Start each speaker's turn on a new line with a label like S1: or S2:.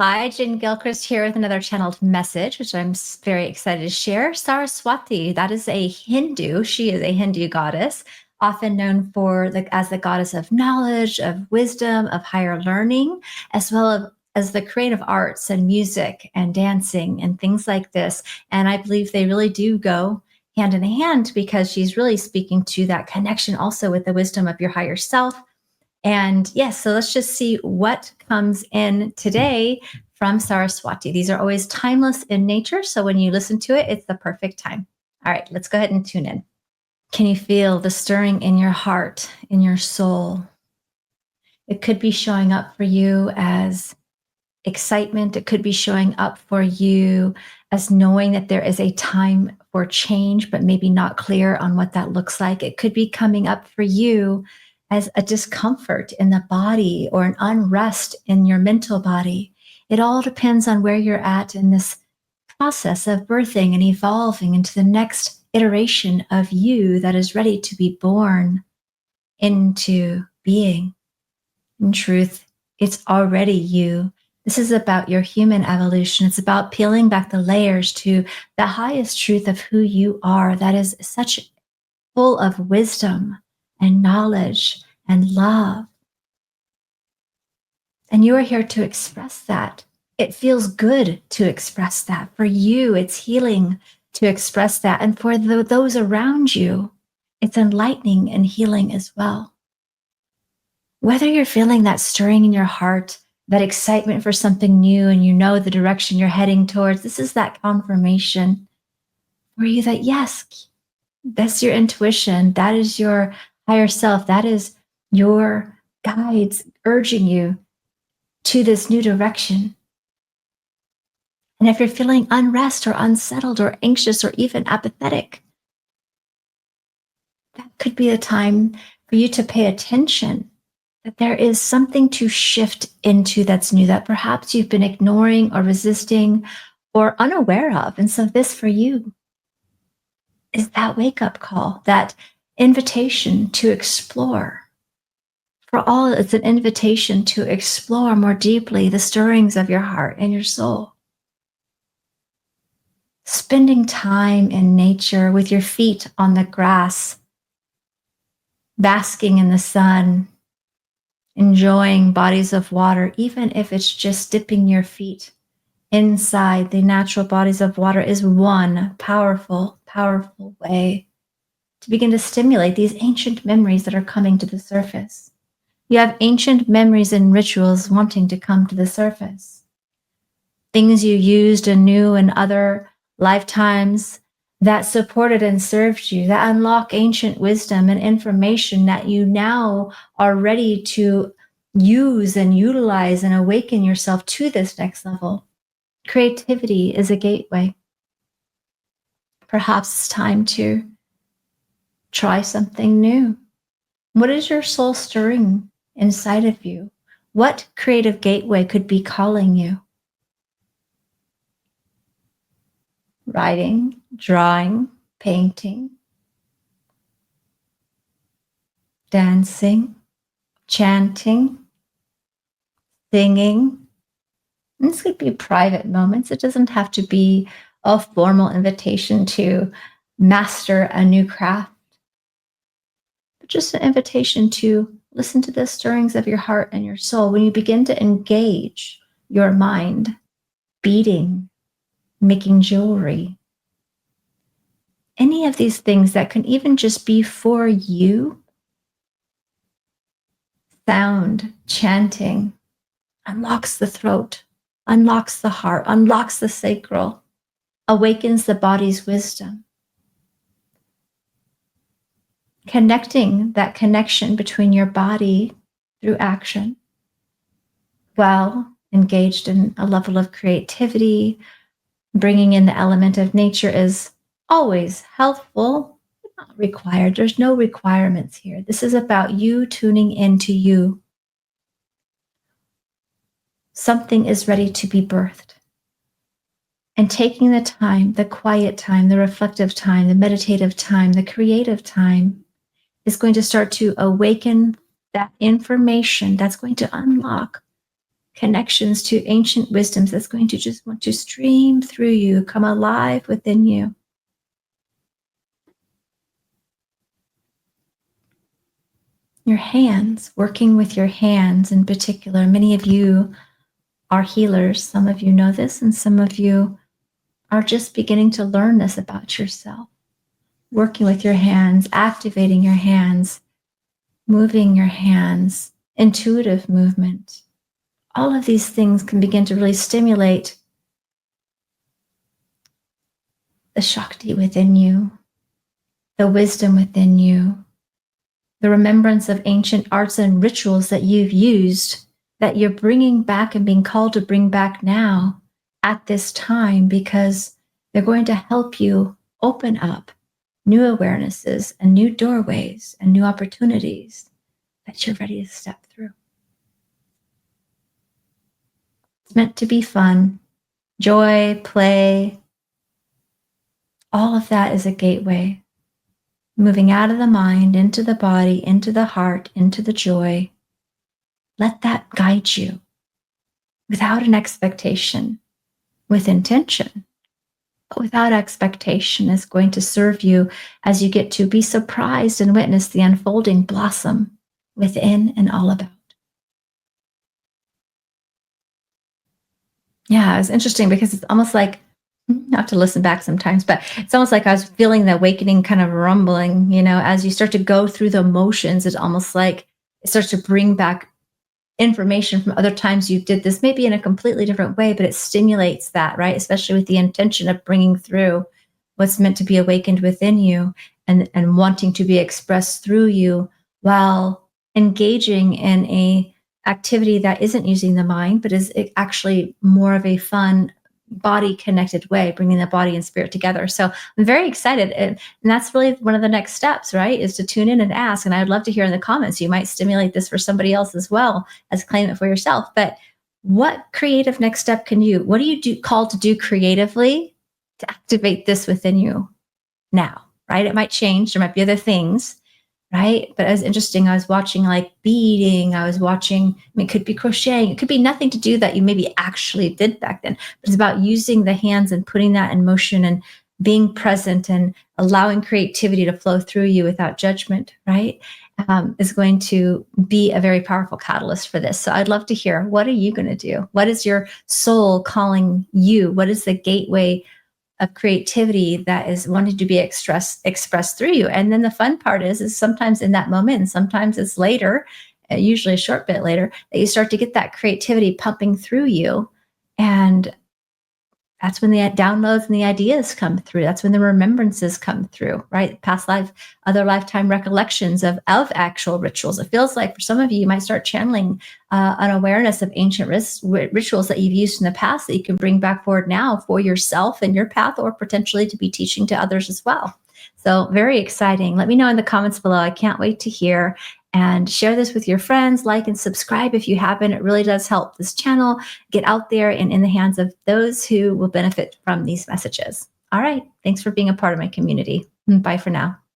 S1: Hi, Jen Gilchrist here with another channeled message, which I'm very excited to share. Saraswati, that is a Hindu. She is a Hindu goddess, often known as the goddess of knowledge, of wisdom, of higher learning, as well as the creative arts and music and dancing and things like this. And I believe they really do go hand in hand because she's really speaking to that connection also with the wisdom of your higher self. And yes, so let's just see what comes in today from Saraswati. These are always timeless in nature. So when you listen to it, it's the perfect time. All right, let's go ahead and tune in. Can you feel the stirring in your heart, in your soul? It could be showing up for you as excitement. It could be showing up for you as knowing that there is a time for change, but maybe not clear on what that looks like. It could be coming up for you as a discomfort in the body or an unrest in your mental body. It all depends on where you're at in this process of birthing and evolving into the next iteration of you that is ready to be born into being. In truth, it's already you. This is about your human evolution. It's about peeling back the layers to the highest truth of who you are that is such full of wisdom and knowledge and love. And you are here to express that. It feels good to express that. For you, it's healing to express that. And for those around you, it's enlightening and healing as well. Whether you're feeling that stirring in your heart, that excitement for something new, and you know the direction you're heading towards, this is that confirmation for you that yes, that's your intuition. That is your higher self. That is your guides urging you to this new direction. And if you're feeling unrest or unsettled or anxious or even apathetic, that could be a time for you to pay attention that there is something to shift into that's new that perhaps you've been ignoring or resisting or unaware of. And so this for you is that wake-up call, that invitation to explore. For all, it's an invitation to explore more deeply the stirrings of your heart and your soul. Spending time in nature with your feet on the grass, basking in the sun, enjoying bodies of water, even if it's just dipping your feet inside the natural bodies of water, is one powerful, powerful way to begin to stimulate these ancient memories that are coming to the surface. You have ancient memories and rituals wanting to come to the surface. Things you used and knew in other lifetimes that supported and served you, that unlock ancient wisdom and information that you now are ready to use and utilize and awaken yourself to this next level. Creativity is a gateway. Perhaps it's time to try something new. What is your soul stirring inside of you? What creative gateway could be calling you? Writing, drawing, painting, dancing, chanting, singing. And this could be private moments. It doesn't have to be a formal invitation to master a new craft, but just an invitation to listen to the stirrings of your heart and your soul. When you begin to engage your mind, beating, making jewelry, any of these things that can even just be for you, sound, chanting, unlocks the throat, unlocks the heart, unlocks the sacral, awakens the body's wisdom. Connecting that connection between your body through action while engaged in a level of creativity, bringing in the element of nature is always helpful, but not required. There's no requirements here. This is about you tuning into you. Something is ready to be birthed. And taking the time, the quiet time, the reflective time, the meditative time, the creative time is going to start to awaken that information that's going to unlock connections to ancient wisdoms that's going to just want to stream through you, come alive within you. Your hands, working with your hands in particular. Many of you are healers. Some of you know this, and some of you are just beginning to learn this about yourself. Working with your hands, activating your hands, moving your hands, intuitive movement. All of these things can begin to really stimulate the Shakti within you, the wisdom within you, the remembrance of ancient arts and rituals that you've used, that you're bringing back and being called to bring back now at this time, because they're going to help you open up new awarenesses and new doorways and new opportunities that you're ready to step through. It's meant to be fun, joy, play. All of that is a gateway, moving out of the mind, into the body, into the heart, into the joy. Let that guide you without an expectation, with intention. But without expectation is going to serve you as you get to be surprised and witness the unfolding blossom within and all about. Yeah, it's interesting because it's almost like, I have to listen back sometimes, but it's almost like I was feeling the awakening kind of rumbling, as you start to go through the motions, it's almost like it starts to bring back information from other times you did this, maybe in a completely different way, but it stimulates that, right? Especially with the intention of bringing through what's meant to be awakened within you, and wanting to be expressed through you, while engaging in a activity that isn't using the mind, but is actually more of a fun, body connected way, bringing the body and spirit together. So I'm very excited. And that's really one of the next steps, right? Is to tune in and ask. And I'd love to hear in the comments, you might stimulate this for somebody else as well as claim it for yourself. But what creative next step what do you called to do creatively to activate this within you now, right? It might change. There might be other things, right? But it was interesting. I was watching like beading. I was watching, it could be crocheting. It could be nothing to do that you maybe actually did back then. But it's about using the hands and putting that in motion and being present and allowing creativity to flow through you without judgment, right? Is going to be a very powerful catalyst for this. So I'd love to hear, what are you going to do? What is your soul calling you? What is the gateway of creativity that is wanting to be expressed through you? And then the fun part is sometimes in that moment, and sometimes it's later, usually a short bit later, that you start to get that creativity pumping through you. And that's when the downloads and the ideas come through. That's when the remembrances come through, right? Past life, other lifetime recollections of actual rituals. It feels like for some of you, you might start channeling an awareness of ancient rituals that you've used in the past that you can bring back forward now for yourself and your path, or potentially to be teaching to others as well. So very exciting. Let me know in the comments below. I can't wait to hear. And share this with your friends, like and subscribe if you haven't. It really does help this channel get out there and in the hands of those who will benefit from these messages. All right. Thanks for being a part of my community. Bye for now.